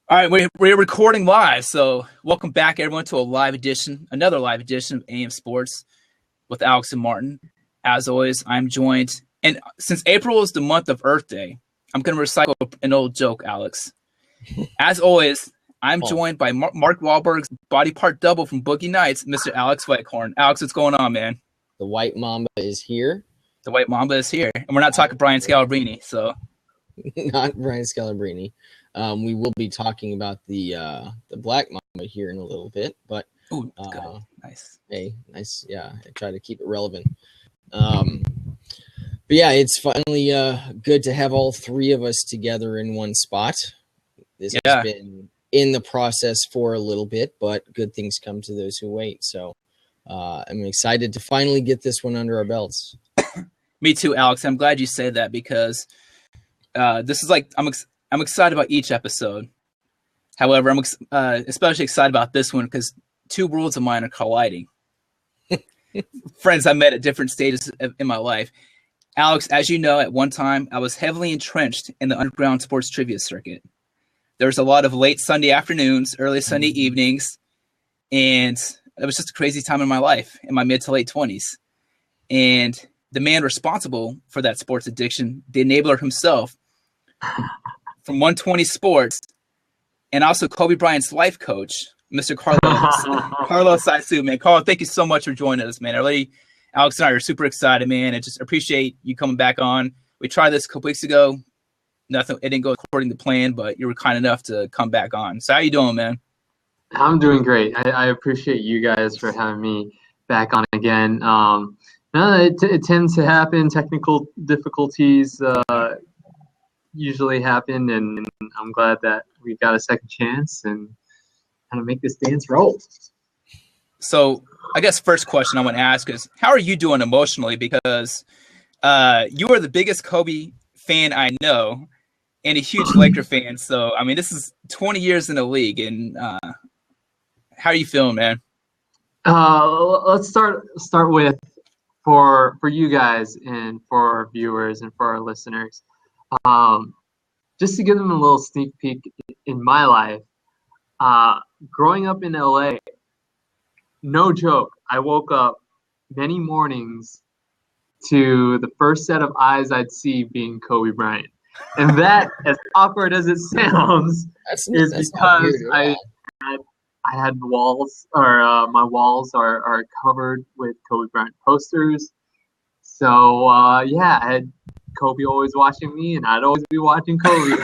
All right, we're recording live, so welcome back, everyone, to another live edition of AM Sports with Alex and Martin. As always, I'm joined, and since April is the month of Earth Day, I'm going to recycle an old joke, Alex. As always, I'm joined by Mark Wahlberg's body part double from Boogie Nights, Mr. Alex Whitehorn. Alex, what's going on, man? The White Mamba is here. The White Mamba is here, and we're not talking Brian Scalabrine, so not Brian Scalabrine. We will be talking about the Black Mamba here in a little bit, but ooh, good. Nice. Hey, nice. Yeah, I try to keep it relevant. But yeah, it's finally good to have all three of us together in one spot. This has been in the process for a little bit, but good things come to those who wait. So I'm excited to finally get this one under our belts. Me too, Alex. I'm glad you say that because this is like I'm excited about each episode. However, I'm especially excited about this one because two worlds of mine are colliding. Friends I met at different stages in my life. Alex, as you know, at one time, I was heavily entrenched in the underground sports trivia circuit. There was a lot of late Sunday afternoons, early Sunday evenings, and it was just a crazy time in my life, in my mid to late 20s. And the man responsible for that sports addiction, the enabler himself, from 120 Sports, and also Kobe Bryant's life coach, Mr. Karlo Saisu, man. Karlo, thank you so much for joining us, man. Alex and I are super excited, man, and just appreciate you coming back on. We tried this a couple weeks ago. It didn't go according to plan, but you were kind enough to come back on. So how you doing, man? I'm doing great. I appreciate you guys for having me back on again. It tends to happen. Technical difficulties usually happen, and I'm glad that we got a second chance and kind of make this dance roll. So I guess first question I want to ask is, how are you doing emotionally? Because you are the biggest Kobe fan I know and a huge Laker fan. So, I mean, this is 20 years in the league. And how are you feeling, man? Let's start with for you guys and for our viewers and for our listeners. Just to give them a little sneak peek in my life, growing up in LA, no joke, I woke up many mornings to the first set of eyes I'd see being Kobe Bryant. And that, as awkward as it sounds, is because I had walls, or my walls are covered with Kobe Bryant posters. So, I had Kobe always watching me, and I'd always be watching Kobe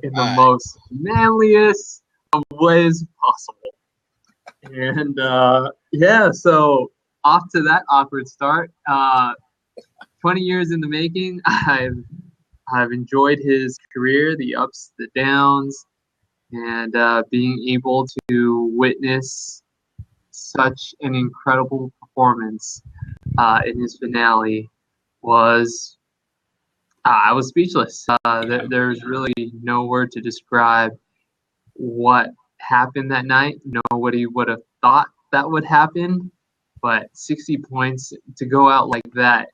in the most manliest of ways possible. And so off to that awkward start. 20 years in the making. I've enjoyed his career, the ups, the downs, and being able to witness such an incredible performance in his finale was I was speechless. There's really no word to describe what happened that night. Nobody would have thought that would happen, but 60 points to go out like that,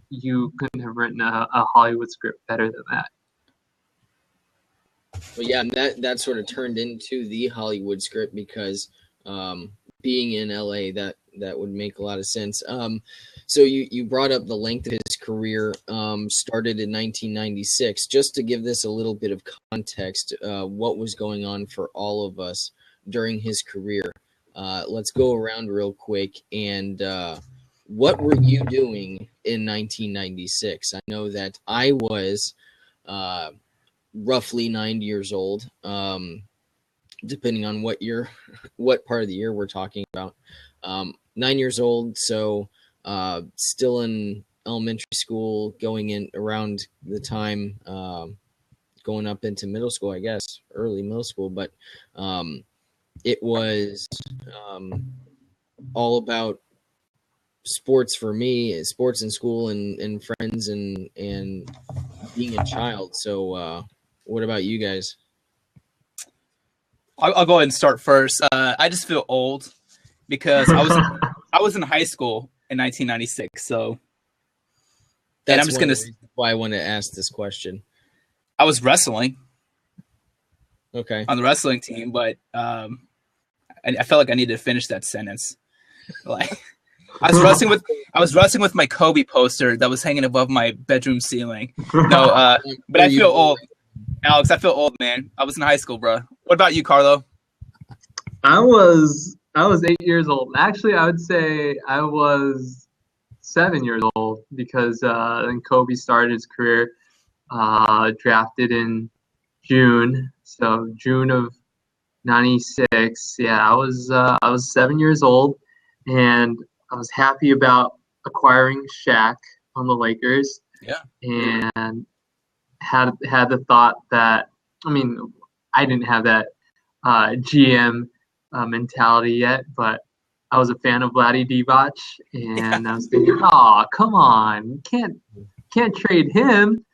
you couldn't have written a Hollywood script better than that. Well, yeah, that sort of turned into the Hollywood script because being in LA, that would make a lot of sense. So you brought up the length of his career, started in 1996. Just to give this a little bit of context, what was going on for all of us during his career. Let's go around real quick. And what were you doing in 1996? I know that I was roughly 9 years old, depending on what part of the year we're talking about. 9 years old, so still in elementary school, going in around the time going up into middle school, I guess, early middle school. But it was all about sports for me, sports in school and friends and being a child. So what about you guys? I'll go ahead and start first. I just feel old because I was in high school in 1996. So That's I'm just why I want to ask this question. I was wrestling. Okay. on the wrestling team, but I felt like I needed to finish that sentence. Like I was wrestling with my Kobe poster that was hanging above my bedroom ceiling. No, but I feel old, Alex. I feel old, man. I was in high school, bro. What about you, Karlo? I was 8 years old. Actually, I would say I was 7 years old because then Kobe started his career, drafted in June. So June of '96. Yeah, I was 7 years old, and I was happy about acquiring Shaq on the Lakers, Yeah. and had the thought that, I mean, I didn't have that GM mentality yet, but I was a fan of Vladdy Divac, and I was thinking, oh, come on, you can't trade him.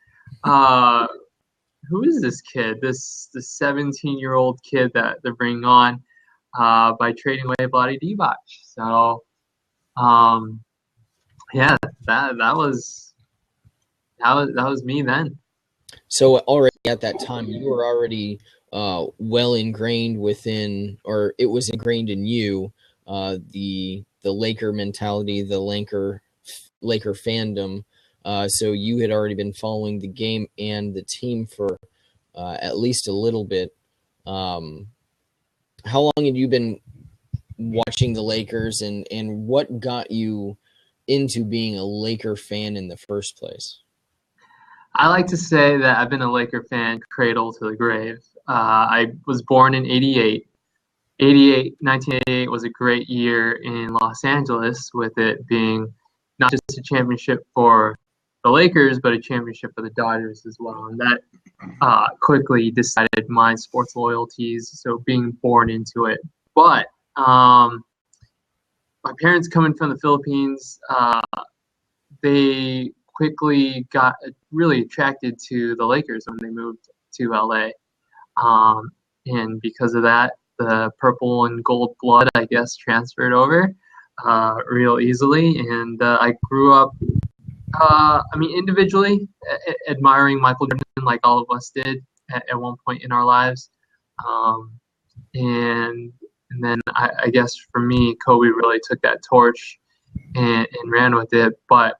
Who is this kid? This 17-year-old kid that they're bringing on by trading away Vladdy Divac. So, yeah, that was me then. So already at that time, you were already well ingrained within, or it was ingrained in you, the Laker mentality, the Laker fandom. So you had already been following the game and the team for at least a little bit. How long had you been watching the Lakers, and what got you into being a Laker fan in the first place? I like to say that I've been a Laker fan cradle to the grave. I was born in 88. 1988 was a great year in Los Angeles, with it being not just a championship for the Lakers, but a championship for the Dodgers as well. And that quickly decided my sports loyalties, so being born into it. But my parents coming from the Philippines, they quickly got really attracted to the Lakers when they moved to LA. And because of that, the purple and gold blood, I guess, transferred over real easily. And I grew up, individually admiring Michael Jordan like all of us did at one point in our lives. And then I guess for me, Kobe really took that torch and ran with it. But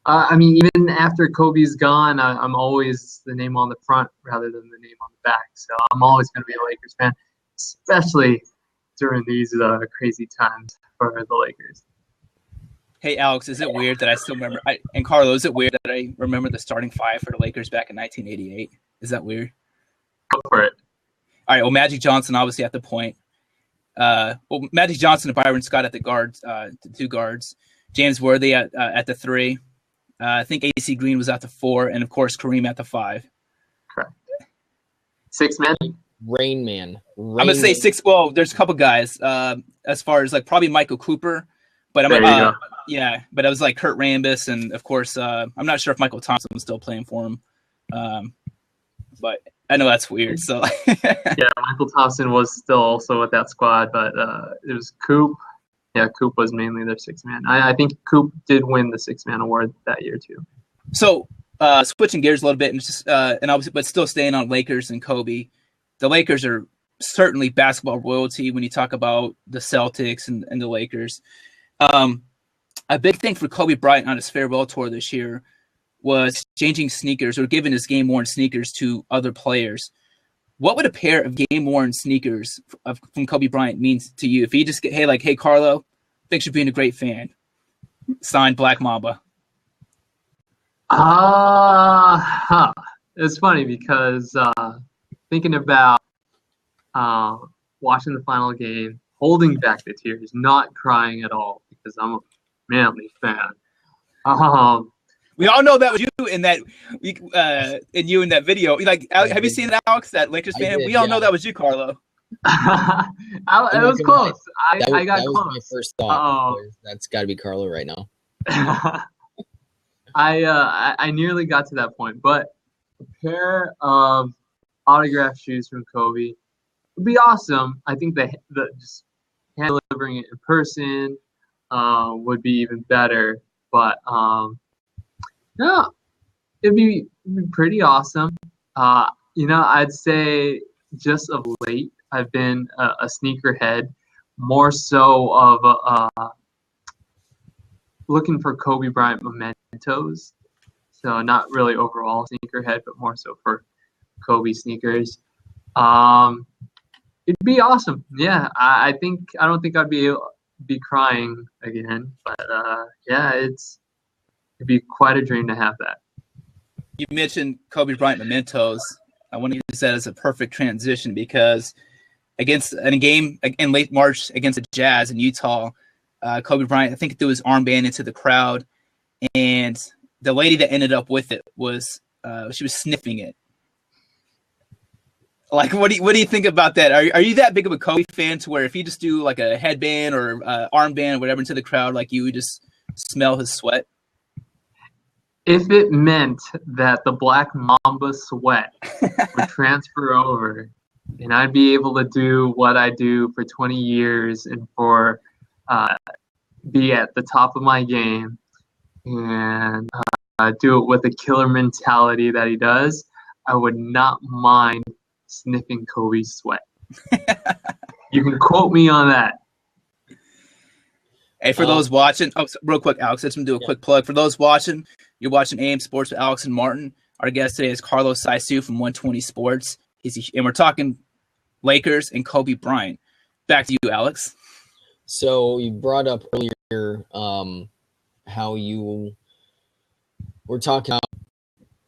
even after Kobe's gone, I'm always the name on the front rather than the name on the back. So I'm always going to be a Lakers fan, especially during these crazy times for the Lakers. Hey, Alex, is it weird that I still remember? And Karlo, is it weird that I remember the starting five for the Lakers back in 1988? Is that weird? Go for it. All right. Well, Magic Johnson obviously at the point. Magic Johnson and Byron Scott at the guards, the two guards. James Worthy at the three. I think AC Green was at the 4, and of course Kareem at the 5. Correct. 6 men. Rain Man. I'm gonna say 6. Well, there's a couple guys. As far as like probably Michael Cooper, but There you go. yeah. But it was like Kurt Rambis, and of course I'm not sure if Michael Thompson was still playing for him. But I know that's weird. So Yeah, Michael Thompson was still also with that squad, but it was Coop. Yeah, Coop was mainly their 6-man. I think Coop did win the 6-man award that year too. So switching gears a little bit, and just and obviously, but still staying on Lakers and Kobe. The Lakers are certainly basketball royalty when you talk about the Celtics and the Lakers. A big thing for Kobe Bryant on his farewell tour this year was changing sneakers or giving his game-worn sneakers to other players. What would a pair of game-worn sneakers from Kobe Bryant mean to you? If he just get, hey, Karlo, thanks for being a great fan. Signed Black Mamba. It's funny because thinking about watching the final game, holding back the tears, not crying at all because I'm a manly fan. We all know that was you in that in that video. Like, have you seen that, Alex? That Lakers fan. We all know that was you, Karlo. It was close. I got close. That was my first thought. That's got to be Karlo right now. I nearly got to that point, but a pair of autographed shoes from Kobe would be awesome. I think the just hand delivering it in person would be even better. But no, it'd be pretty awesome. I'd say just of late, I've been a sneakerhead, more so of looking for Kobe Bryant mementos. So not really overall sneakerhead, but more so for Kobe sneakers. It'd be awesome. Yeah, I think I don't think I'd be crying again, but yeah, it'd be quite a dream to have that. You mentioned Kobe Bryant mementos. I want to use that as a perfect transition because in a game in late March against the Jazz in Utah, Kobe Bryant, I think, threw his armband into the crowd, and the lady that ended up with it was she was sniffing it. Like, what do you think about that? Are you that big of a Kobe fan to where if you just do like a headband or armband or whatever into the crowd, like you would just smell his sweat? If it meant that the Black Mamba sweat would transfer over, and I'd be able to do what I do for 20 years and for be at the top of my game and do it with the killer mentality that he does, I would not mind sniffing Kobe's sweat. You can quote me on that. Hey, for those watching, real quick, Alex, let's do a quick plug. For those watching, you're watching AM Sports with Alex and Martin. Our guest today is Karlo from 120 Sports. And we're talking Lakers and Kobe Bryant. Back to you, Alex. So you brought up earlier how you were talking about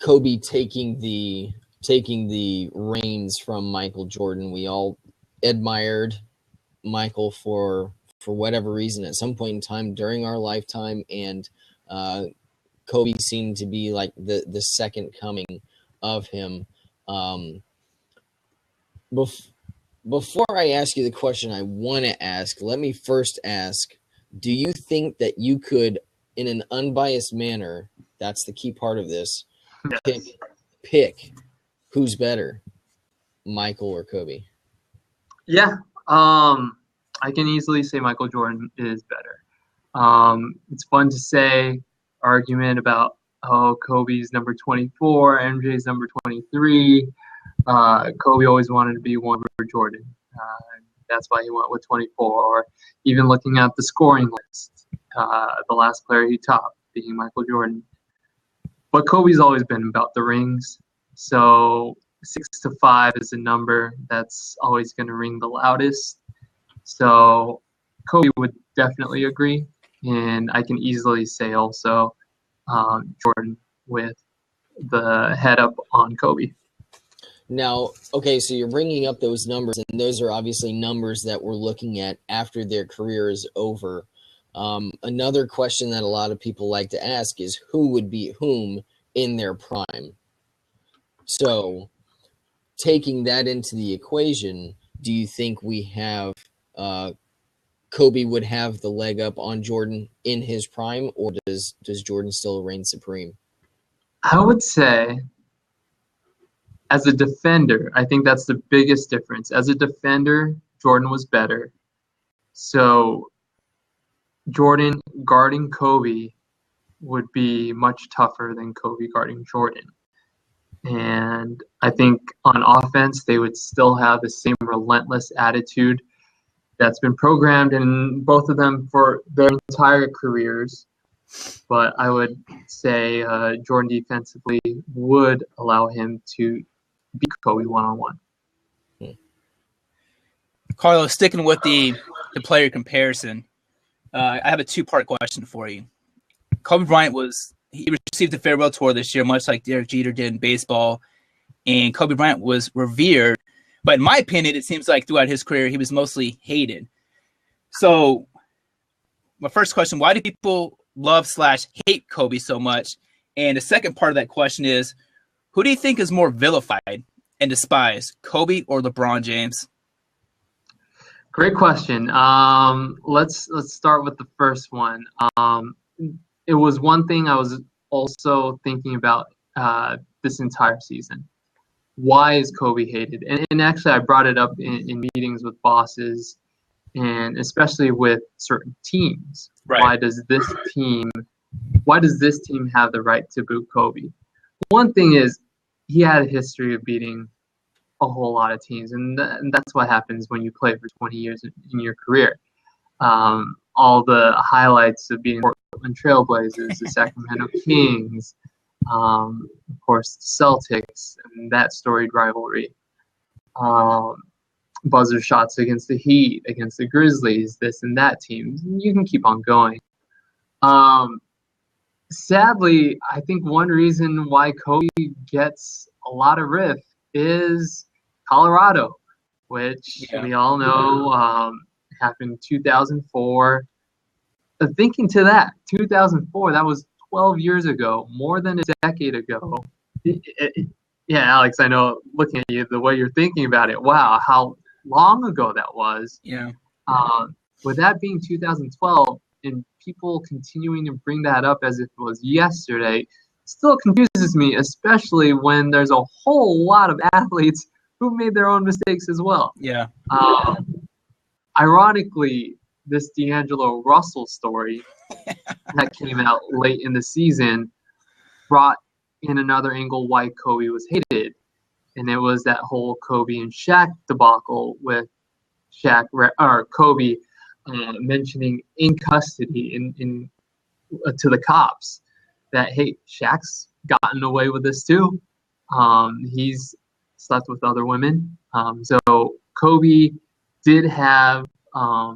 Kobe taking the reins from Michael Jordan. We all admired Michael for whatever reason at some point in time during our lifetime, and Kobe seemed to be like the second coming of him. Before I ask you the question I want to ask, let me first ask, do you think that you could, in an unbiased manner, that's the key part of this, pick who's better, Michael or Kobe? Yeah, I can easily say Michael Jordan is better. It's fun to say argument about, oh, Kobe's number 24, MJ's number 23. Kobe always wanted to be one for Jordan. That's why he went with 24. Or even looking at the scoring list, the last player he topped being Michael Jordan. But Kobe's always been about the rings. So 6 to 5 is a number that's always going to ring the loudest. So Kobe would definitely agree. And I can easily say also Jordan with the head up on Kobe. Now, okay, so you're bringing up those numbers, and those are obviously numbers that we're looking at after their career is over. Another question that a lot of people like to ask is who would beat whom in their prime? So, taking that into the equation, do you think we have Kobe would have the leg up on Jordan in his prime, or does Jordan still reign supreme? I would say, as a defender, I think that's the biggest difference. As a defender, Jordan was better. So Jordan guarding Kobe would be much tougher than Kobe guarding Jordan. And I think on offense, they would still have the same relentless attitude that's been programmed in both of them for their entire careers. But I would say Jordan defensively would allow him to beat Kobe one-on-one. Karlo, sticking with the player comparison, I have a two-part question for you. Kobe Bryant he received the farewell tour this year, much like Derek Jeter did in baseball, and Kobe Bryant was revered. But in my opinion, it seems like throughout his career, he was mostly hated. So my first question, why do people love/hate Kobe so much? And the second part of that question is, who do you think is more vilified and despised, Kobe or LeBron James? Great question. Let's start with the first one. It was one thing I was also thinking about this entire season. Why is Kobe hated? And actually, I brought it up in meetings with bosses, and especially with certain teams. Right. Why does this team have the right to boo Kobe? One thing is he had a history of beating a whole lot of teams, and that's what happens when you play for 20 years in your career. All the highlights of being Portland Trailblazers, the Sacramento Kings, of course, the Celtics, and that storied rivalry. Buzzer shots against the Heat, against the Grizzlies, this and that team. You can keep on going. Sadly, I think one reason why Kobe gets a lot of riff is Colorado, which we all know happened in 2004. Thinking to that, 2004, that was 12 years ago, more than a decade ago. Yeah, Alex, I know, looking at you, the way you're thinking about it, wow, how long ago that was. Yeah. With that being 2012, and people continuing to bring that up as if it was yesterday, still confuses me, especially when there's a whole lot of athletes who made their own mistakes as well. Yeah. Ironically, this D'Angelo Russell story that came out late in the season brought in another angle why Kobe was hated, and it was that whole Kobe and Shaq debacle with Kobe mentioning in custody in to the cops that, hey, Shaq's gotten away with this too. He's slept with other women. So Kobe did have a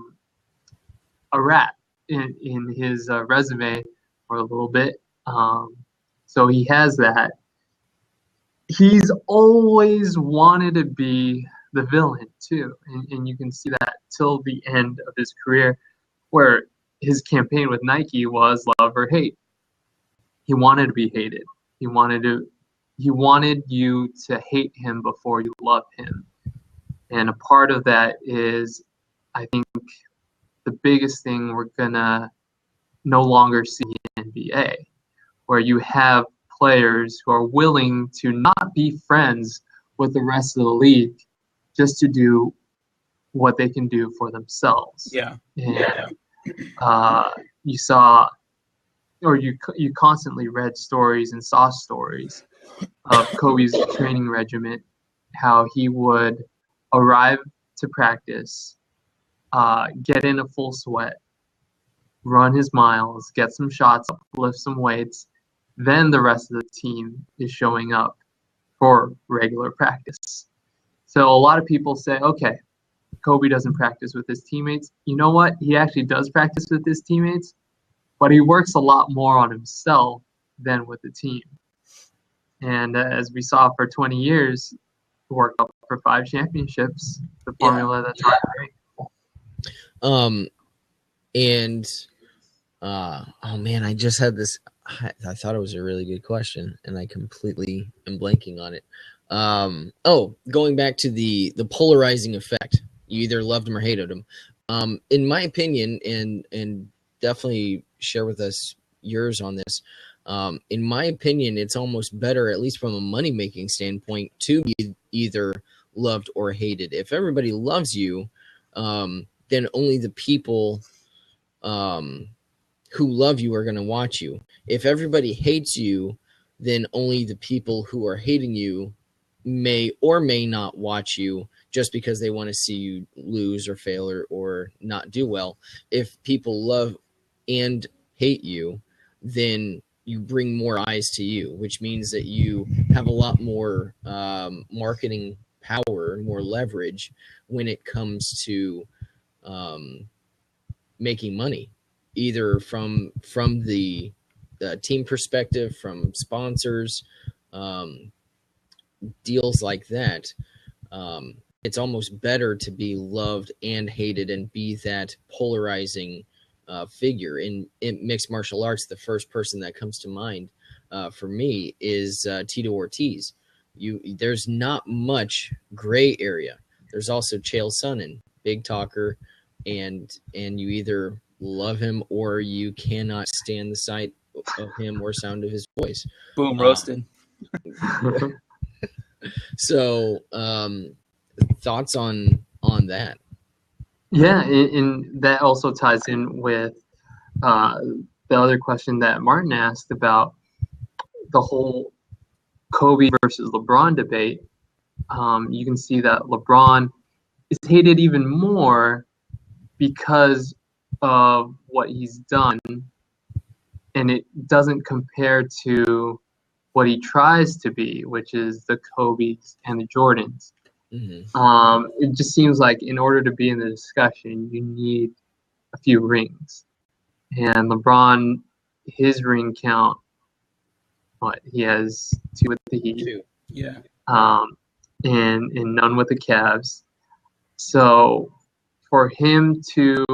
rat in his resume for a little bit. So he has that. He's always wanted to be the villain too, and you can see that till the end of his career, where his campaign with Nike was love or hate. He wanted to be hated. He wanted you to hate him before you love him. And a part of that is, I think, the biggest thing we're gonna no longer see in NBA, where you have players who are willing to not be friends with the rest of the league just to do what they can do for themselves. Yeah. And you saw, or you constantly read stories and saw stories of Kobe's training regimen, how he would arrive to practice, get in a full sweat, run his miles, get some shots up, lift some weights, then the rest of the team is showing up for regular practice. So a lot of people say, okay, Kobe doesn't practice with his teammates. You know what? He actually does practice with his teammates, but he works a lot more on himself than with the team. And as we saw for 20 years, he worked up for 5 championships, the formula that's right. Oh man, I just had this. I thought it was a really good question, and I completely am blanking on it. Going back to the polarizing effect. You either loved him or hated him. In my opinion, and definitely share with us yours on this. In my opinion, it's almost better, at least from a money-making standpoint, to be either loved or hated. If everybody loves you, then only the people who love you are going to watch you. If everybody hates you, then only the people who are hating you may or may not watch you just because they want to see you lose or fail or not do well. If people love and hate you, then you bring more eyes to you, which means that you have a lot more marketing power, more leverage when it comes to making money, either from the team perspective, from sponsors, deals like that. It's almost better to be loved and hated and be that polarizing figure. In mixed martial arts, the first person that comes to mind for me is Tito Ortiz. There's not much gray area. There's also Chael Sonnen, big talker, and you either love him or you cannot stand the sight of him or sound of his voice. Boom, roasted. So, thoughts on that? Yeah, and that also ties in with the other question that Martin asked about the whole Kobe versus LeBron debate. you can see that LeBron is hated even more because of what he's done, and it doesn't compare to what he tries to be, which is the Kobe's and the Jordans. It just seems like in order to be in the discussion, you need a few rings. And LeBron, his ring count, he has 2 with the Heat. 2. Yeah. And none with the Cavs. So for him to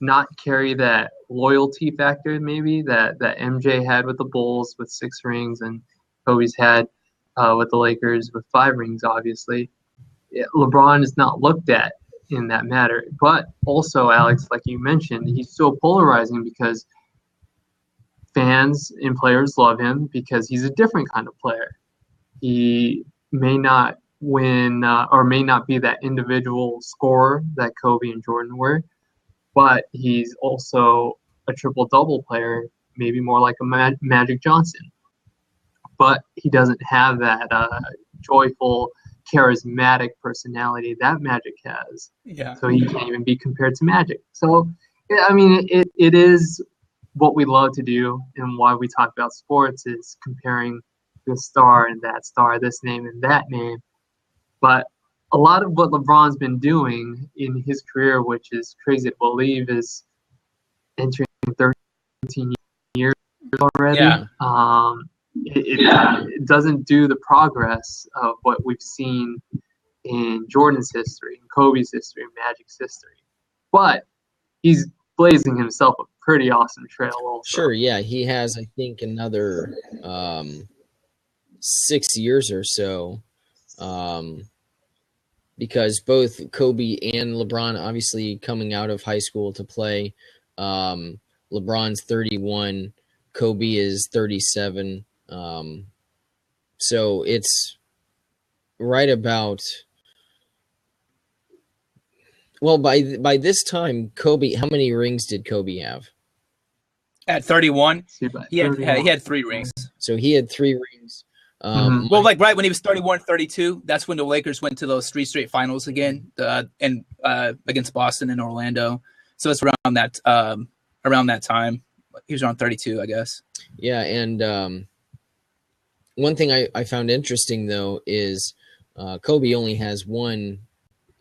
not carry that loyalty factor, maybe that MJ had with the Bulls with 6 rings, and Kobe's had with the Lakers with 5 rings, obviously. LeBron is not looked at in that matter. But also, Alex, like you mentioned, he's so polarizing because fans and players love him because he's a different kind of player. He may not win or may not be that individual scorer that Kobe and Jordan were, but he's also a triple-double player, maybe more like a Magic Johnson. But he doesn't have that joyful, charismatic personality that Magic has. Yeah. So he can't even be compared to Magic. So, yeah, I mean, it is what we love to do, and why we talk about sports is comparing this star and that star, this name and that name. But a lot of what LeBron's been doing in his career, which is crazy to believe, is entering 13 years already. Yeah. It doesn't do the progress of what we've seen in Jordan's history, in Kobe's history, in Magic's history. But he's blazing himself a pretty awesome trail also. Sure, yeah. He has, I think, another 6 years or so. Because both Kobe and LeBron, obviously coming out of high school to play, LeBron's 31, Kobe is 37. So it's right about, well, by this time, Kobe, how many rings did Kobe have? At 31, he had 31. he had 3 rings. So he had 3 rings. Well, like right when he was 31, 32, that's when the Lakers went to those 3 straight finals again, and against Boston and Orlando. So it's around that time. He was around 32, I guess. Yeah, and one thing I found interesting, though, is Kobe only has 1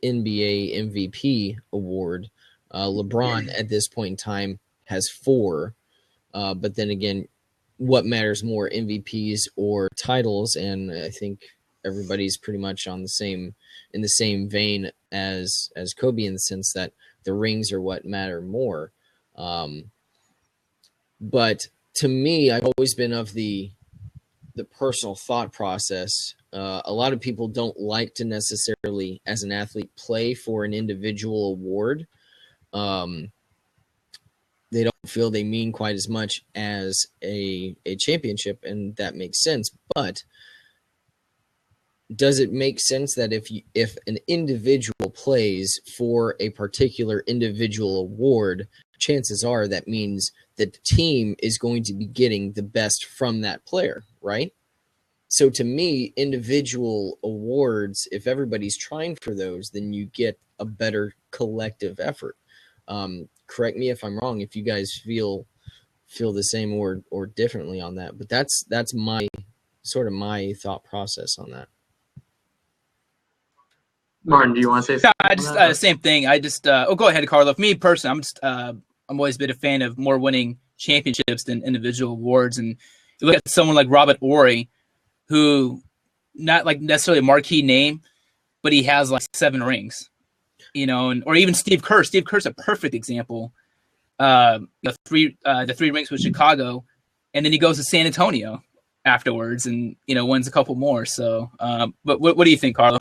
NBA MVP award. LeBron, at this point in time, has 4. But then again, what matters more, MVPs or titles? And I think everybody's pretty much in the same vein as Kobe, in the sense that the rings are what matter more. But to me, I've always been of the personal thought process. A lot of people don't like to necessarily, as an athlete, play for an individual award. They don't feel they mean quite as much as a championship, and that makes sense. But does it make sense that if an individual plays for a particular individual award, chances are that means that the team is going to be getting the best from that player, right? So to me, individual awards, if everybody's trying for those, then you get a better collective effort. Correct me if I'm wrong, if you guys feel the same or differently on that, but that's my thought process on that. Martin, do you want to say something? No, same thing. I just go ahead, Karlo. For me personally, I'm always been a fan of more winning championships than individual awards. And you look at someone like Robert Horry, who not like necessarily a marquee name, but he has like 7 rings. Or even Steve Kerr. Steve Kerr's a perfect example. The 3 rings with Chicago, and then he goes to San Antonio afterwards, and wins a couple more. So, but what do you think, Karlo?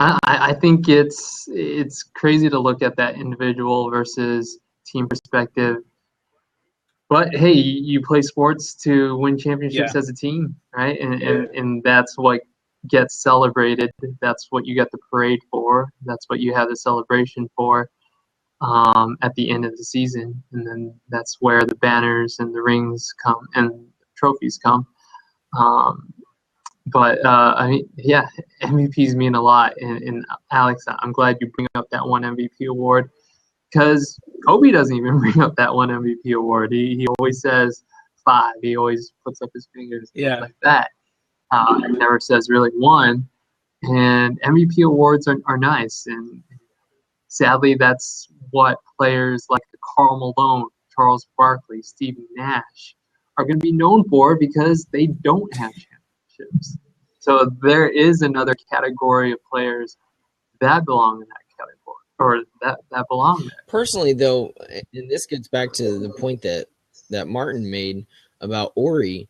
I think it's crazy to look at that individual versus team perspective. But hey, you play sports to win championships as a team, right? And that's what gets celebrated. That's what you get the parade for. That's what you have the celebration for at the end of the season. And then that's where the banners and the rings come and trophies come. But I mean, yeah, MVPs mean a lot. And Alex, I'm glad you bring up that one MVP award because Kobe doesn't even bring up that one MVP award. He always says 5. He always puts up his fingers like that. He never says really 1. And MVP awards are nice. And sadly, that's what players like Karl Malone, Charles Barkley, Steve Nash are going to be known for because they don't have championships. So there is another category of players that belong in that category, or that belong there. Personally, though, and this gets back to the point that Martin made about Ori.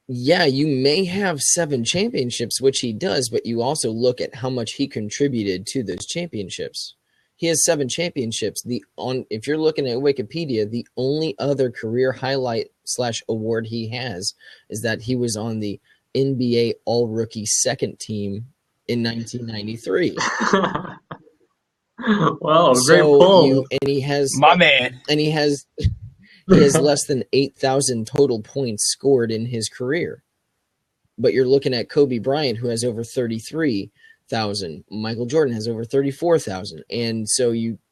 Yeah, you may have 7 championships, which he does, but you also look at how much he contributed to those championships. He has 7 championships. If you're looking at Wikipedia, the only other career highlight / award he has is that he was on the NBA All-Rookie second team in 1993. Wow, great pull. And he has my man, and he has less than 8,000 total points scored in his career. But you're looking at Kobe Bryant, who has over 33,000. Michael Jordan has over 34,000. And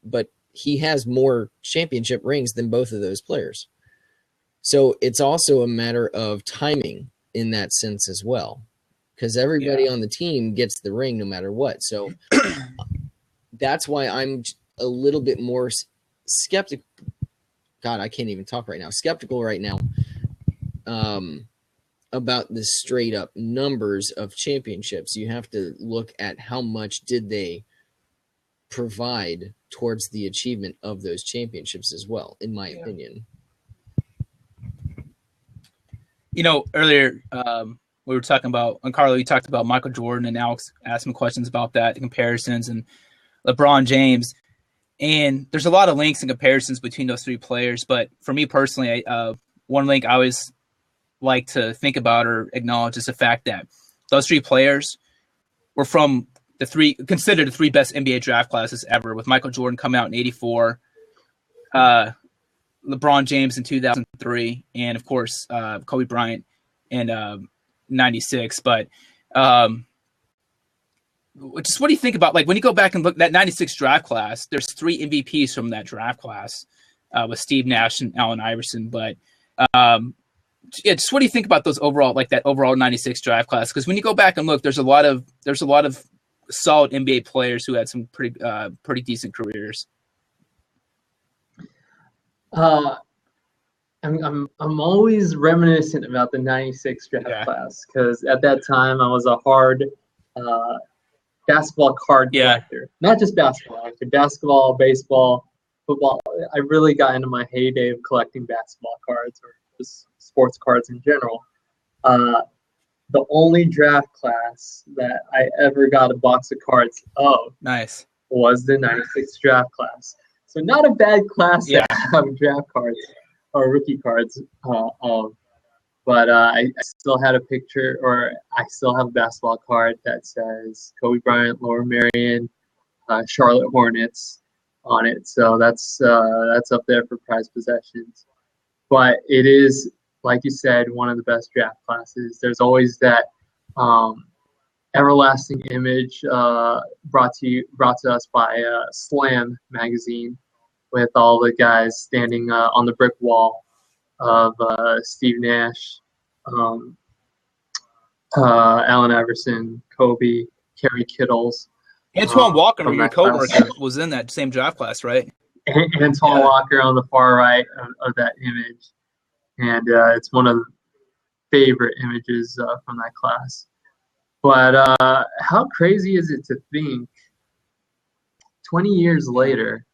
but he has more championship rings than both of those players. So it's also a matter of timing in that sense as well, because everybody on the team gets the ring no matter what. So that's why I'm a little bit more skeptical. God, I can't even talk right now. Skeptical right now about the straight up numbers of championships. You have to look at how much did they provide towards the achievement of those championships as well, in my opinion. You know, earlier we were talking about, and Karlo, you talked about Michael Jordan, and Alex asked some questions about that, the comparisons, and LeBron James. And there's a lot of links and comparisons between those 3 players. But for me personally, one link I always like to think about or acknowledge is the fact that those 3 players were from considered the 3 best NBA draft classes ever, with Michael Jordan coming out in 1984, LeBron James in 2003, and of course Kobe Bryant in 1996. But just what do you think about, like, when you go back and look at that 96 draft class, there's 3 MVPs from that draft class with Steve Nash and Allen Iverson. But just what do you think about those overall, like that overall 96 draft class? Because when you go back and look, there's a lot of solid NBA players who had some pretty decent careers. I'm always reminiscent about the 96 draft class because at that time I was a hard basketball card collector. Not just basketball, actually. Basketball, baseball, football. I really got into my heyday of collecting basketball cards or just sports cards in general. The only draft class that I ever got a box of cards of was the 96 draft class. So not a bad class to have draft cards or rookie cards of. But I still had a picture, or I still have a basketball card that says Kobe Bryant, Lower Merion, Charlotte Hornets on it. So that's up there for prized possessions. But it is, like you said, one of the best draft classes. There's always that everlasting image brought to us by Slam magazine, with all the guys standing on the brick wall of Steve Nash, Allen Iverson, Kobe, Kerry Kittles. Antoine Walker, your coworker, was in that same draft class, right? Antoine Walker on the far right of that image. And it's one of the favorite images from that class. But how crazy is it to think 20 years later,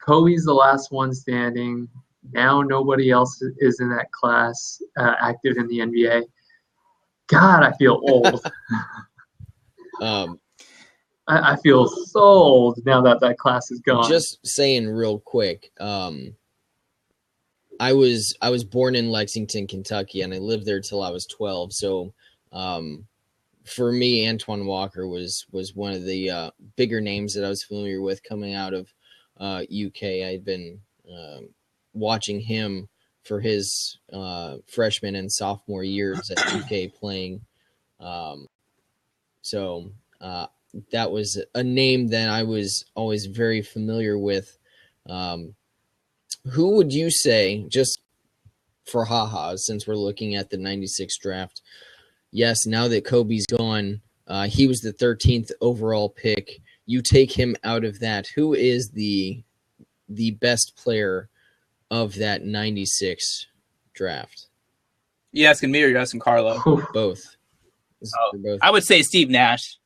Kobe's the last one standing. Now nobody else is in that class active in the NBA. God, I feel old. I feel so old now that class is gone. Just saying real quick, I was born in Lexington, Kentucky, and I lived there till I was 12. So for me, Antoine Walker was one of the bigger names that I was familiar with coming out of UK. I'd been watching him for his freshman and sophomore years at UK playing. So that was a name that I was always very familiar with. Who would you say, just for ha-has, since we're looking at the 96 draft, yes, now that Kobe's gone, he was the 13th overall pick. You take him out of that. Who is the best player of that 96 draft? You asking me or you're asking Karlo? Both. Both. I would say Steve Nash.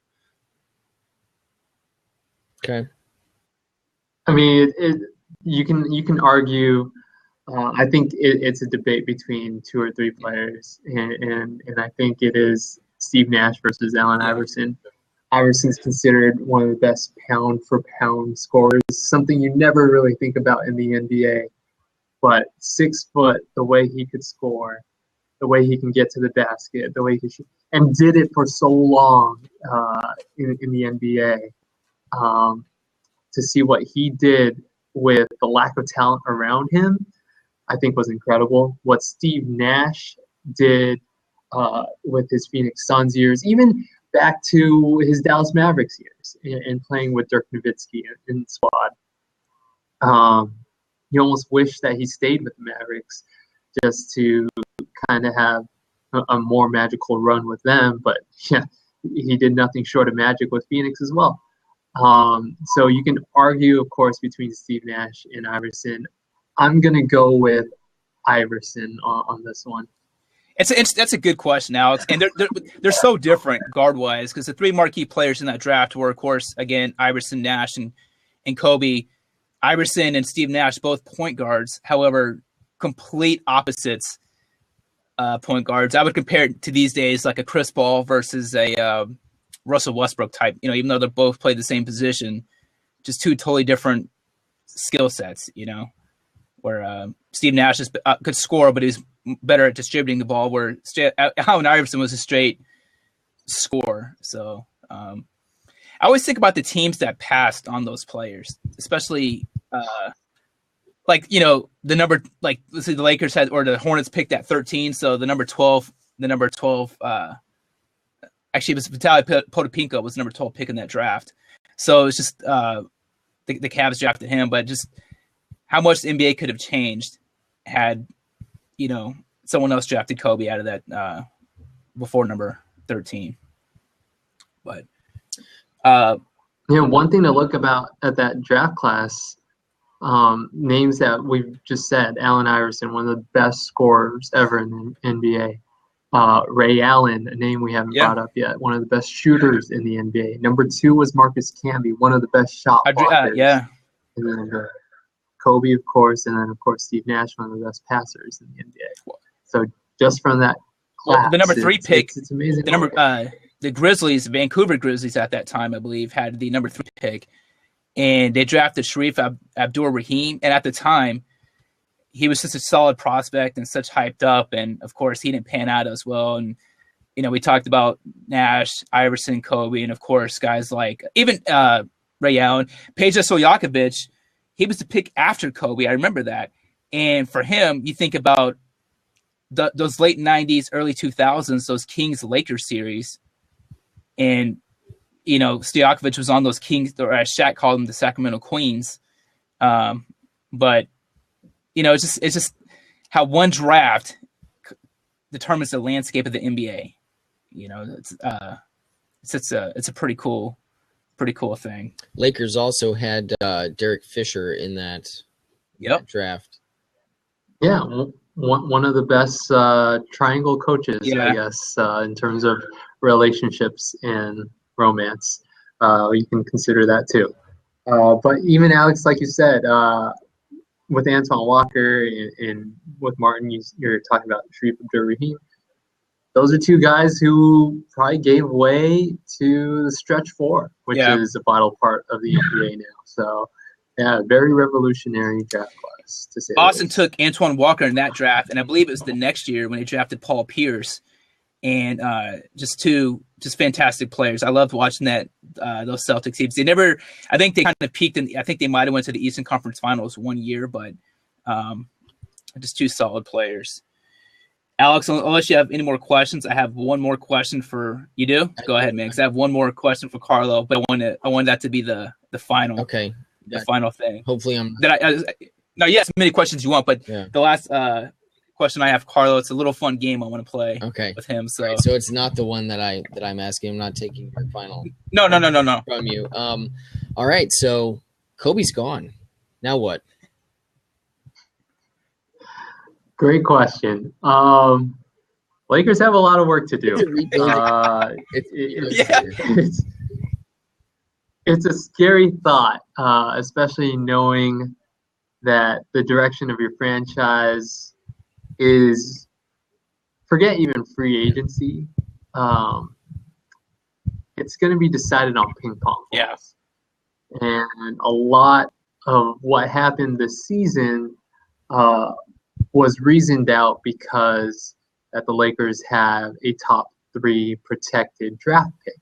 Okay. I mean, you can argue. I think it's a debate between 2 or 3 players, and I think it is Steve Nash versus Allen Iverson. Iverson's considered one of the best pound-for-pound scorers, something you never really think about in the NBA. But 6 foot, the way he could score, the way he can get to the basket, the way he could shoot, and did it for so long in the NBA. To see what he did with the lack of talent around him, I think was incredible. What Steve Nash did with his Phoenix Suns years, even back to his Dallas Mavericks years, and playing with Dirk Nowitzki in the squad. You almost wish that he stayed with the Mavericks just to kind of have a more magical run with them. But yeah, he did nothing short of magic with Phoenix as well. So you can argue, of course, between Steve Nash and Iverson. I'm going to go with Iverson on this one. That's a good question, Alex. And they're so different guard-wise, because the 3 marquee players in that draft were, of course, again, Iverson, Nash, and Kobe. Iverson and Steve Nash, both point guards. However, complete opposites point guards. I would compare it to these days like a Chris Paul versus a Russell Westbrook type. Even though they both play the same position, just 2 totally different skill sets. Where Steve Nash could score, but he was better at distributing the ball, where Allen Iverson was a straight scorer. So I always think about the teams that passed on those players, especially the number, like, let's say the Lakers had, or the Hornets picked at 13. So the number 12, actually it was Vitaly Potapenko was number 12 pick in that draft. So it's just the Cavs drafted him, but just how much the NBA could have changed had, someone else drafted Kobe out of that before number 13. But one thing to look about at that draft class, names that we've just said: Allen Iverson, one of the best scorers ever in the NBA. Ray Allen, a name we haven't brought up yet, one of the best shooters in the NBA. Number 2 was Marcus Camby, one of the best shot blockers. And then Kobe, of course, and then, of course, Steve Nash, one of the best passers in the NBA. So just from that class, the number 3 pick, it's amazing. The Grizzlies, Vancouver Grizzlies at that time, I believe, had the number 3 pick, and they drafted Sharif Abdur-Rahim, and at the time, he was such a solid prospect and such hyped up, and of course, he didn't pan out as well. And we talked about Nash, Iverson, Kobe, and of course, guys like even Ray Allen, Peja Stojakovic. He was the pick after Kobe. I remember that. And for him, you think about those late 90s, early 2000s, those Kings-Lakers series. And, Stojakovic was on those Kings, or as Shaq called them, the Sacramento Queens. But, it's just how one draft determines the landscape of the NBA. It's a pretty cool thing. Lakers also had Derek Fisher in that draft. Yeah, one of the best triangle coaches, I guess, in terms of relationships and romance. You can consider that too. But even Alex, like you said, with Antoine Walker and with Martin, you're talking about Sharif Abdur-Rahim. Those are 2 guys who probably gave way to the stretch 4, which is a vital part of the NBA now. So, very revolutionary draft class, to say. Boston took Antoine Walker in that draft, and I believe it was the next year when they drafted Paul Pierce, and just 2 fantastic players. I loved watching those Celtics teams. I think they kind of peaked I think they might have went to the Eastern Conference Finals one year, but Just two solid players. Alex, unless you have any more questions, I have one more question for you. Do go ahead, man. Because I have one more question for Karlo, but I want that to be the final. Okay. The final thing. Hopefully, no, you have as many questions you want, but yeah. The last question I have, Karlo, it's a little fun game I want to play. Okay. With him. So, right, so it's not the one that I'm asking. I'm not taking your final. No. From you. All right. So Kobe's gone. Now what? Great question. Lakers have a lot of work to do. It's a scary thought, especially knowing that the direction of your franchise is, forget even free agency. It's going to be decided on ping pong balls. Yeah. And a lot of what happened this season was reasoned out because that the Lakers have a top 3 protected draft pick.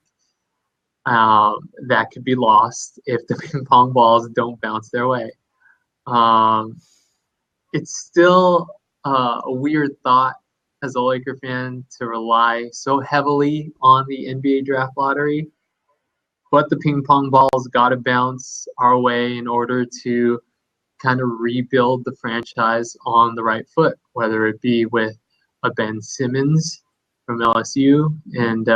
That could be lost if the ping pong balls don't bounce their way. It's still a weird thought as a Laker fan to rely so heavily on the NBA draft lottery, but the ping pong balls got to bounce our way in order to kind of rebuild the franchise on the right foot, whether it be with a Ben Simmons from LSU and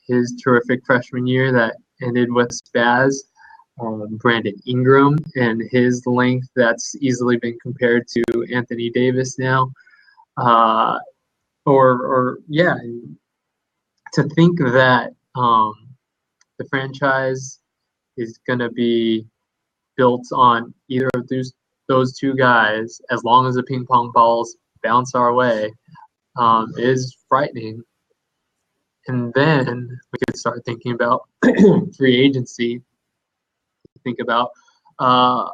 his terrific freshman year that ended with spaz, Brandon Ingram and his length that's easily been compared to Anthony Davis now, to think that the franchise is going to be built on either of those two guys, as long as the ping pong balls bounce our way, is frightening. And then we could start thinking about free agency, think about a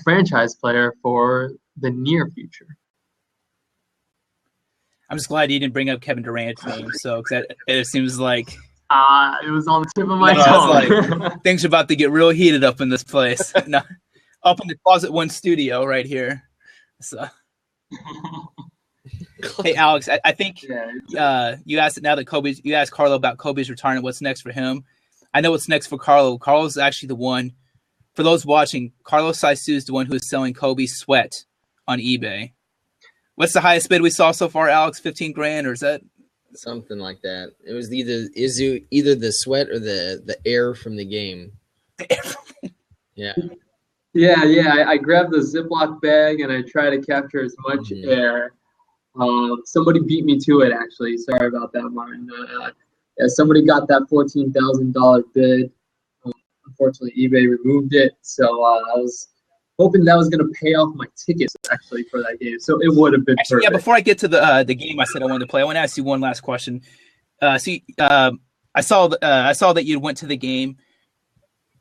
franchise player for the near future. I'm just glad you didn't bring up Kevin Durant's name, because it seems like it was on the tip of my tongue. Like, things are about to get real heated up in this place. No, up in the Closet One studio right here. So, hey Alex, I think you asked now that you asked Karlo about Kobe's retirement. What's next for him? I know what's next for Karlo. Karlo's actually the one. For those watching, Carlos Saisu is the one who is selling Kobe's sweat on eBay. What's the highest bid we saw so far, Alex? $15,000, or is that something like that? It was either the sweat or the air from the game. Yeah. Yeah. I grabbed the Ziploc bag and I tried to capture as much air. Somebody beat me to it, actually. Sorry about that, Martin. Somebody got that $14,000 bid. Unfortunately, eBay removed it, so I was hoping that was going to pay off my tickets actually for that game. So it would have been perfect. Yeah, before I get to the game I said I wanted to play, I want to ask you one last question. I saw that you went to the game.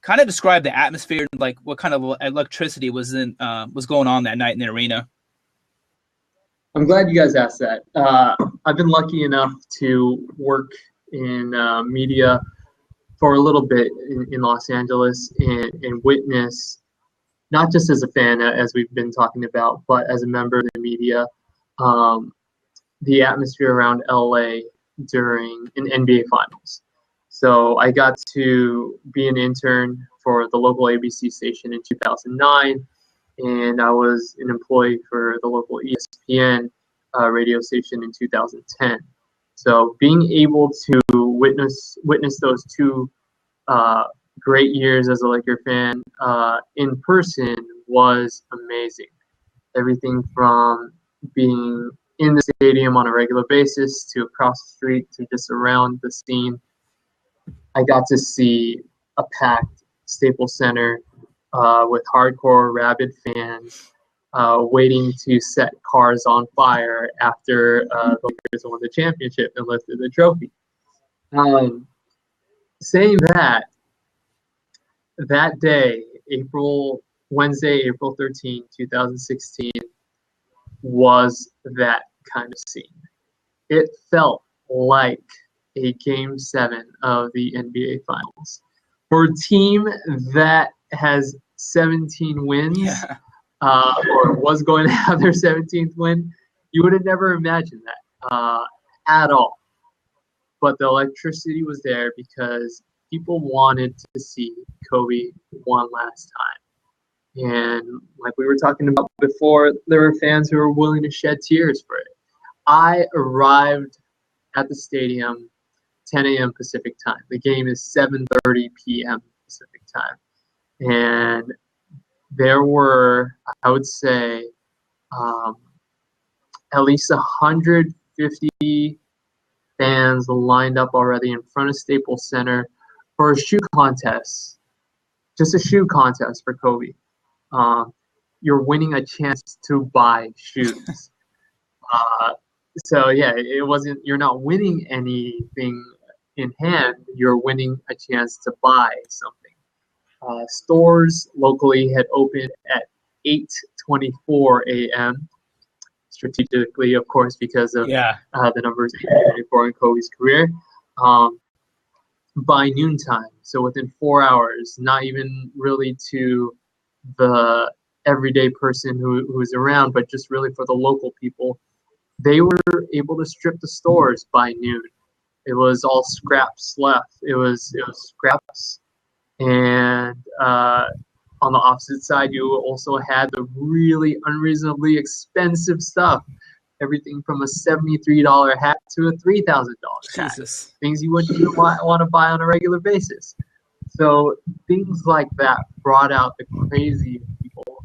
Kind of describe the atmosphere, like what kind of electricity was going on that night in the arena. I'm glad you guys asked that. I've been lucky enough to work in media for a little bit in Los Angeles and witness, not just as a fan, as we've been talking about, but as a member of the media, the atmosphere around LA during an NBA Finals. So I got to be an intern for the local ABC station in 2009, and I was an employee for the local ESPN radio station in 2010. So being able to witness those two great years as a Laker fan in person was amazing. Everything from being in the stadium on a regular basis to across the street to just around the scene. I got to see a packed Staples Center with hardcore rabid fans waiting to set cars on fire after the Lakers won the championship and lifted the trophy. Saying that day, Wednesday, April 13, 2016, was that kind of scene. It felt like a Game 7 of the NBA Finals. For a team that has 17 wins, or was going to have their 17th win, you would have never imagined that at all. But the electricity was there because people wanted to see Kobe one last time. And like we were talking about before, there were fans who were willing to shed tears for it. I arrived at the stadium 10 a.m. Pacific time. The game is 7:30 p.m. Pacific time. And there were, I would say, at least 150 fans lined up already in front of Staples Center for a shoe contest. Just a shoe contest for Kobe. You're winning a chance to buy shoes. So yeah, it wasn't. You're not winning anything in hand. You're winning a chance to buy something. Stores locally had opened at 8:24 a.m. strategically, of course, because of the numbers 8:24 in Kobe's career. By noontime, so within 4 hours, not even really to the everyday person who's around, but just really for the local people, they were able to strip the stores by noon. It was all scraps left. It was scraps, and on the opposite side, you also had the really unreasonably expensive stuff. Everything from a $73 hat to a $3,000 hat. Jesus. Things you wouldn't even want to buy on a regular basis. So things like that brought out the crazy people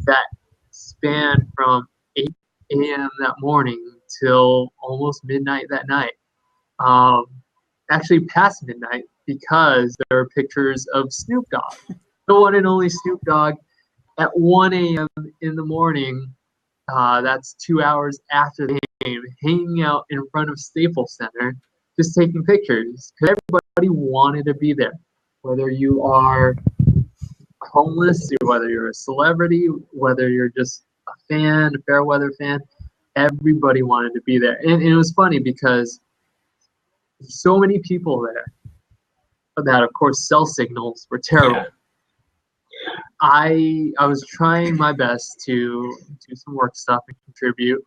that spanned from 8 a.m. that morning till almost midnight that night. Actually past midnight, because there are pictures of Snoop Dogg, the one and only Snoop Dogg, at 1 a.m. in the morning. That's 2 hours after the game, hanging out in front of Staples Center, just taking pictures. Because everybody wanted to be there. Whether you are homeless, whether you're a celebrity, whether you're just a fan, a fair weather fan, everybody wanted to be there. And it was funny because so many people there that, of course, cell signals were terrible. Yeah. I was trying my best to do some work stuff and contribute.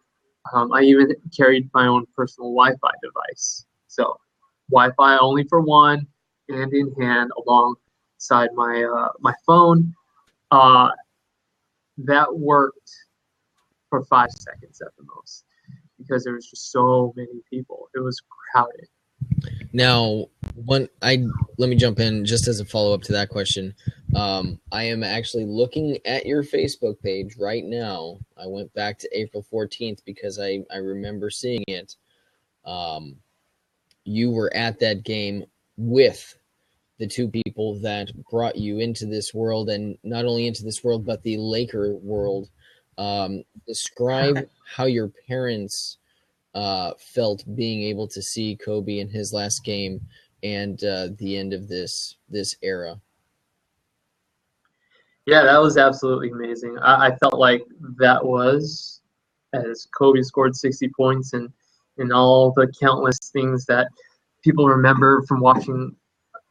I even carried my own personal Wi-Fi device. So Wi-Fi only for one, hand in hand alongside my phone. That worked for 5 seconds at the most because there was just so many people. It was crowded. Now, let me jump in just as a follow-up to that question. I am actually looking at your Facebook page right now. I went back to April 14th because I remember seeing it. You were at that game with the two people that brought you into this world, and not only into this world, but the Laker world. Describe how your parents felt being able to see Kobe in his last game and the end of this era. Yeah, that was absolutely amazing. I felt like that was, as Kobe scored 60 points and all the countless things that people remember from watching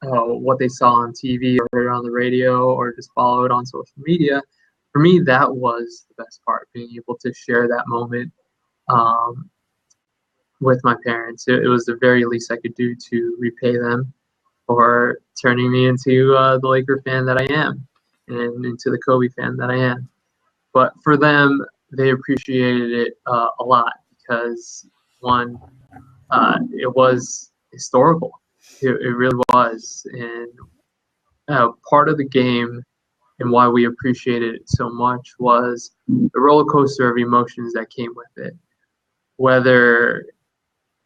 what they saw on TV or heard on the radio or just followed on social media. For me, that was the best part, being able to share that moment with my parents. It was the very least I could do to repay them for turning me into the Laker fan that I am and into the Kobe fan that I am. But for them, they appreciated it a lot because, one, it was historical. It really was. And part of the game and why we appreciated it so much was the roller coaster of emotions that came with it. Whether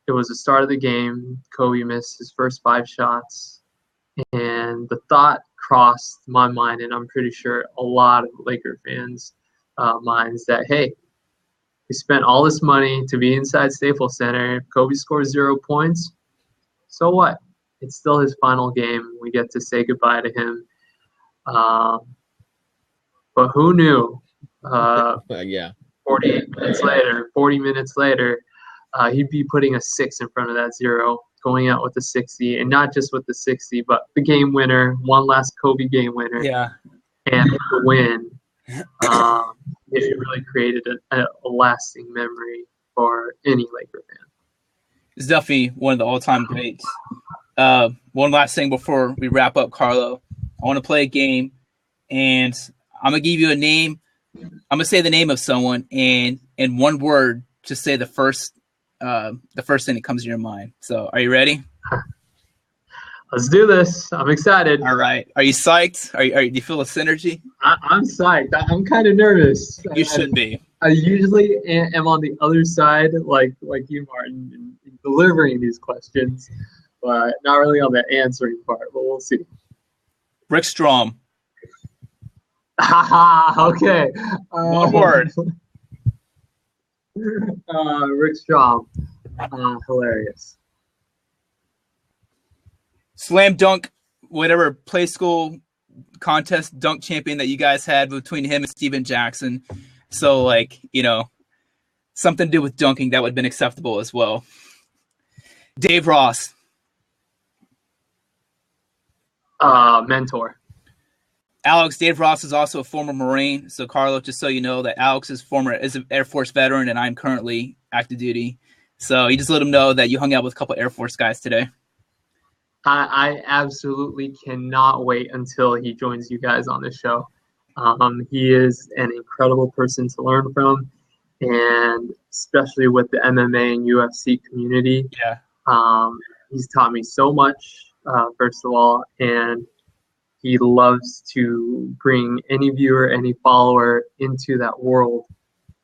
it was the start of the game, Kobe missed his first 5 shots, and the thought crossed my mind, and I'm pretty sure a lot of Laker fans' minds, that, hey, we spent all this money to be inside Staples Center. If Kobe scores 0 points, so what? It's still his final game. We get to say goodbye to him. But who knew? 40 minutes later, he'd be putting a 6 in front of that 0, going out with the 60, and not just with the 60, but the game winner, one last Kobe game winner. Yeah. And the win. It really created a lasting memory for any Laker fan. It's definitely one of the all-time greats. One last thing before we wrap up, Karlo. I want to play a game, and I'm going to give you a name. I'm going to say the name of someone, and in one word, just say the first thing that comes to your mind. So are you ready? Let's do this. I'm excited. All right. Are you psyched? Do you feel a synergy? I'm psyched. I'm kind of nervous. You should be. I usually am on the other side, like you, Martin, in delivering these questions, but not really on the answering part. But we'll see. Rick Strom. Okay. One word. Rick Strom. Hilarious. Slam dunk, whatever play school contest dunk champion that you guys had between him and Steven Jackson. So, something to do with dunking, that would have been acceptable as well. Dave Ross. Mentor. Alex, Dave Ross is also a former Marine. So, Karlo, just so you know that Alex is an Air Force veteran, and I'm currently active duty. So you just let him know that you hung out with a couple Air Force guys today. I absolutely cannot wait until he joins you guys on the show. He is an incredible person to learn from, and especially with the MMA and UFC community. Yeah. He's taught me so much, first of all, and he loves to bring any viewer, any follower into that world,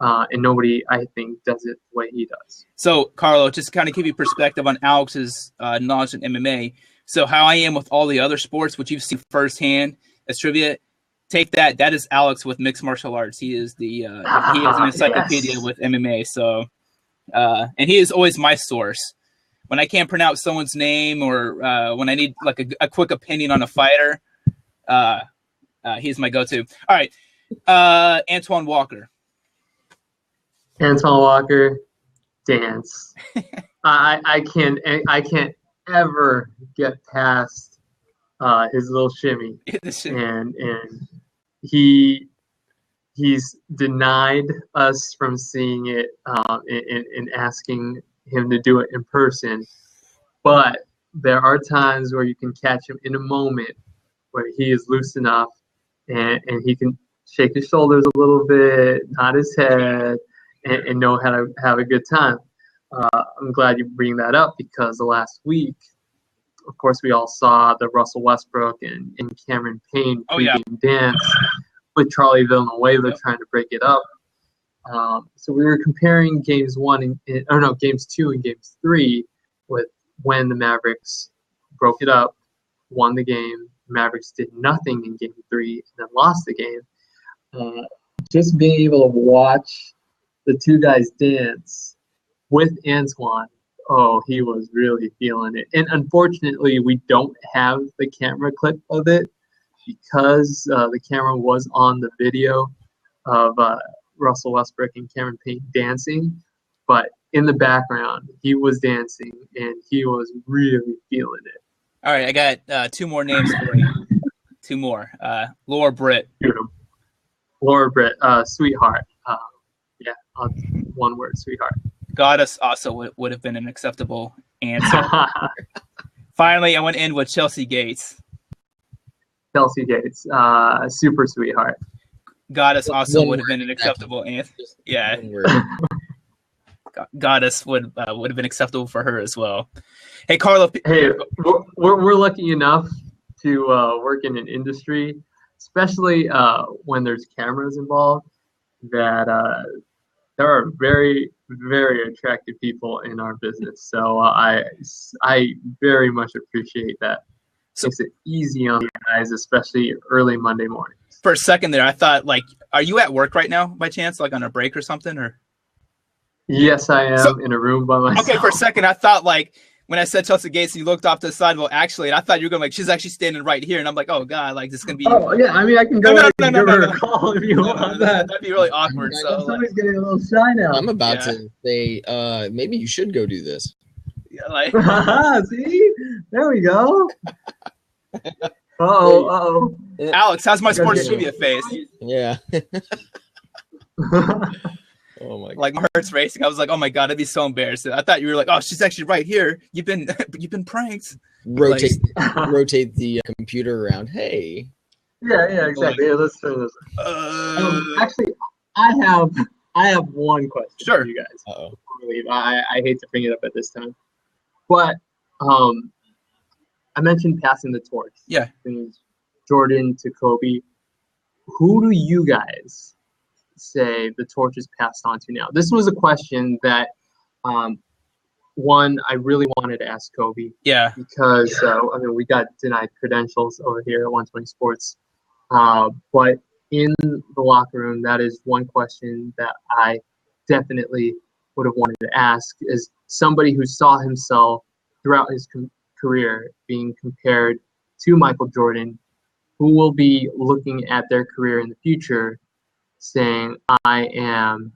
and nobody, I think, does it the way he does. So, Karlo, just to kind of give you perspective on Alex's knowledge in MMA. So how I am with all the other sports, which you've seen firsthand as trivia, take that. That is Alex with mixed martial arts. He is he is an encyclopedia Yes. with MMA. So, and he is always my source. When I can't pronounce someone's name or when I need like a quick opinion on a fighter, he's my go-to. All right, Antoine Walker. Antoine Walker, dance. I can't ever get past his little shimmy, and he's denied us from seeing it and asking him to do it in person. But there are times where you can catch him in a moment where he is loose enough and he can shake his shoulders a little bit, nod his head, and know how to have a good time. I'm glad you bring that up because the last week, of course, we all saw the Russell Westbrook and Cameron Payne dance with Charlie Villanueva trying to break it up. So we were comparing games 2 and games 3 with when the Mavericks broke it up, won the game. Mavericks did nothing in game 3 and then lost the game. Just being able to watch the two guys dance with Antoine, he was really feeling it. And unfortunately, we don't have the camera clip of it because the camera was on the video of Russell Westbrook and Cameron Payne dancing. But in the background, he was dancing, and he was really feeling it. All right, I got 2 more names for you. 2 more. Laura Britt. Laura Britt, sweetheart. One word, sweetheart. Goddess also would have been an acceptable answer. Finally, I want to end with Chelsea Gates. Chelsea Gates, super sweetheart. Goddess also would have been an acceptable answer. Yeah. Goddess would have been acceptable for her as well. Hey, Karlo. Hey, we're lucky enough to work in an industry, especially when there's cameras involved, that there are very, very attractive people in our business. So I very much appreciate that. So, makes it easy on you guys, especially early Monday mornings. For a second there, I thought, are you at work right now by chance, like on a break or something? Or yes, I am in a room by myself. Okay, for a second, I thought when I said Chelsea Gates, and you looked off to the side. Well, actually, and I thought you were going she's actually standing right here, and I'm like, oh god, this is gonna be. Oh yeah, I mean, I can go give her a call if you want that. That'd be really awkward. So somebody's getting a little shy now. I'm about to say, maybe you should go do this. Yeah, see, there we go. Uh-oh. Alex, how's my sports trivia face? Yeah. Oh my God. Like my heart's racing. I was like, oh my God, I'd be so embarrassed. I thought you were like, oh, she's actually right here. You've been pranked. Rotate the computer around. Hey. Yeah, exactly. Yeah, let's turn this. Actually, I have one question Sure. for you guys. Uh-oh. Before we leave. I hate to bring it up at this time, but I mentioned passing the torch. Yeah. Things Jordan to Kobe. Who do you guys say the torch is passed on to now? This was a question that, one, I really wanted to ask Kobe. Yeah. Because, I mean, we got denied credentials over here at 120 Sports. But in the locker room, that is one question that I definitely would have wanted to ask, is somebody who saw himself throughout his career being compared to Michael Jordan, who will be looking at their career in the future saying, I am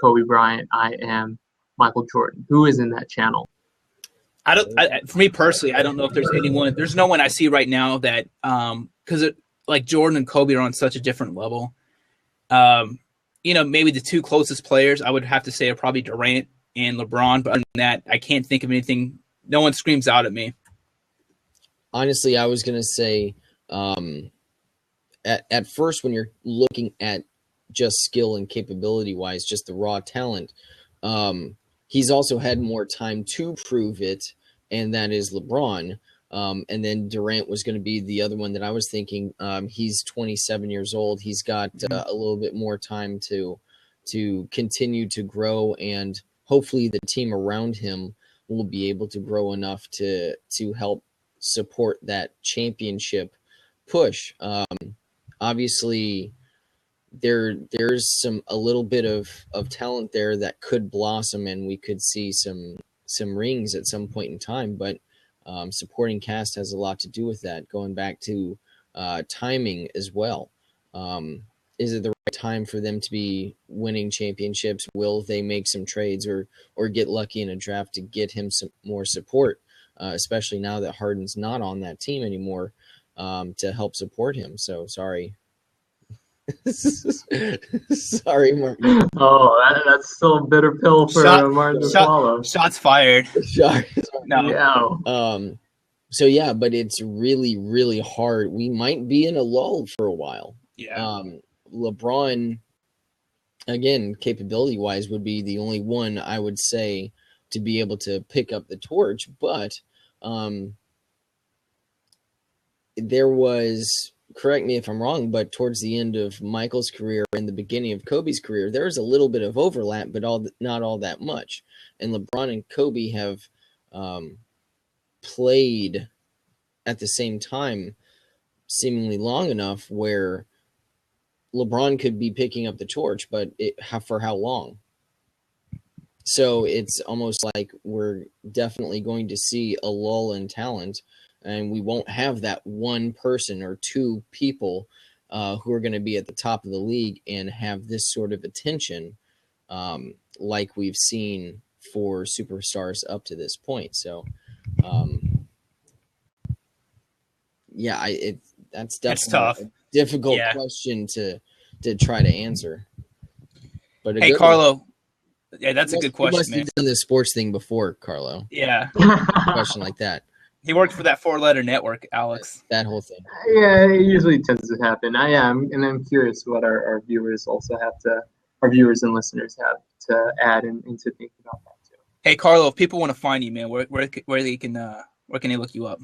Kobe Bryant, I am Michael Jordan. Who is in that channel? For me personally, I don't know if there's anyone. There's no one I see right now that, because like Jordan and Kobe are on such a different level. Maybe the two closest players I would have to say are probably Durant and LeBron. But other than that, I can't think of anything. No one screams out at me. Honestly, I was gonna say, at first, when you're looking at just skill and capability wise, just the raw talent, he's also had more time to prove it, and that is LeBron. And then Durant was going to be the other one that I was thinking. He's 27 years old. He's got a little bit more time to continue to grow, and hopefully the team around him will be able to grow enough to help support that championship push. Obviously, there's a little bit of talent there that could blossom, and we could see some rings at some point in time. But supporting cast has a lot to do with that. Going back to timing as well. Is it the right time for them to be winning championships? Will they make some trades or get lucky in a draft to get him some more support, especially now that Harden's not on that team anymore, to help support him? So sorry. Sorry, Martin. Oh, that's still a bitter pill for Martin to swallow. Shots fired. No. So yeah, but it's really, really hard. We might be in a lull for a while. Yeah. LeBron, again, capability wise, would be the only one I would say to be able to pick up the torch. But there was, correct me if I'm wrong, but towards the end of Michael's career and the beginning of Kobe's career, there was a little bit of overlap, but not all that much. And LeBron and Kobe have played at the same time seemingly long enough where LeBron could be picking up the torch, but for how long? So it's almost like we're definitely going to see a lull in talent, and we won't have that one person or two people who are going to be at the top of the league and have this sort of attention like we've seen for superstars up to this point. So, that's definitely tough. A difficult question to try to answer. But hey, Karlo. Yeah, that's a good question. You must have done the sports thing before, Karlo. Yeah. A question like that. He worked for that 4-letter network, Alex. That whole thing. Yeah, it usually tends to happen. I am, and I'm curious what our viewers also our viewers and listeners have to add into thinking about that too. Hey, Karlo, if people want to find you, man, where can they look you up?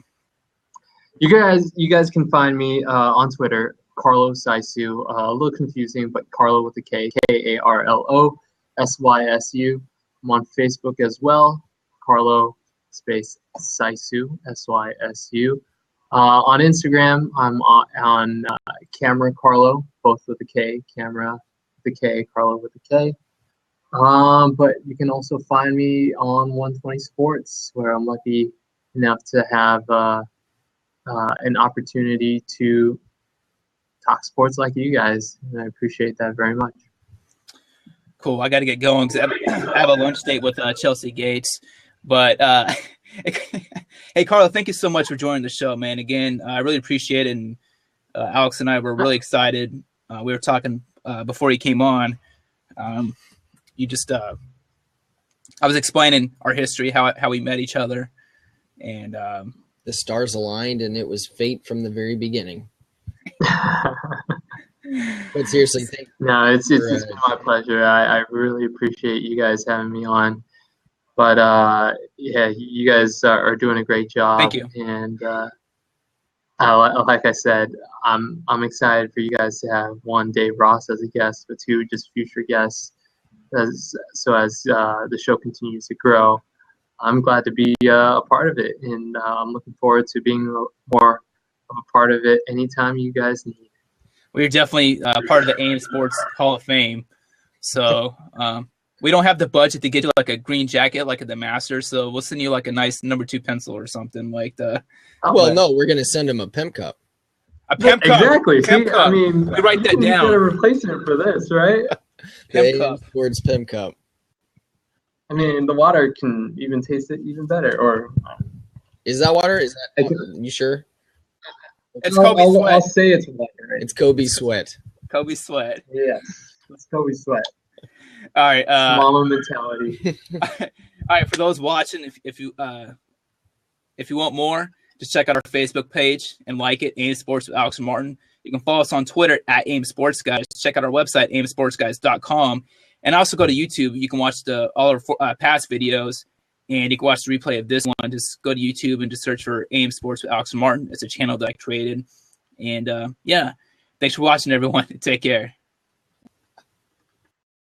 You guys can find me on Twitter, Karlo Saisu. A little confusing, but Karlo with a K, Karlo SYSU. I'm on Facebook as well, Karlo space Saisu, SYSU. On Instagram, I'm on Camera Karlo, both with a K, Camera with a K, Karlo with a K. But you can also find me on 120 Sports, where I'm lucky enough to have an opportunity to talk sports like you guys, and I appreciate that very much. Cool. I got to get going because I have a lunch date with Chelsea Gates. But hey, Karlo, thank you so much for joining the show, man. Again, I really appreciate it. And Alex and I were really excited we were talking before he came on. You just I was explaining our history, how we met each other, and The stars aligned, and it was fate from the very beginning. But seriously, thank you. No, it's been my pleasure. I really appreciate you guys having me on. But yeah, you guys are doing a great job. Thank you. And like I said, I'm excited for you guys to have one Dave Ross as a guest, but two just future guests. As the show continues to grow, I'm glad to be a part of it, and I'm looking forward to being more of a part of it anytime you guys need. We're definitely part of the AIM Sports Hall of Fame. So we don't have the budget to get you like a green jacket like at the Masters, so we'll send you like a nice number 2 pencil or something like the. Well, no, we're gonna send him a Pimp Cup. A Pimp Cup. Exactly. Pimp See, Cup. I mean, we write that down. Get a replacement for this, right? Pimp The Cup. Sports Pimp Cup. I mean, the water can even taste it even better. Or Is that water? Is that you sure? It's Kobe Sweat. I'll say it's water. Right? It's Kobe Sweat. Kobe Sweat. Yes, it's Kobe Sweat. All right. Mama mentality. All right. For those watching, if you want more, just check out our Facebook page and like it, AIM Sports with Alex and Martin. You can follow us on Twitter at AIM Sports Guys. Check out our website, aimsportsguys.com. And also go to YouTube. You can watch all our past videos, and you can watch the replay of this one. Just go to YouTube and just search for AIM Sports with Alex and Martin. It's a channel that I created. And, yeah, thanks for watching, everyone. Take care.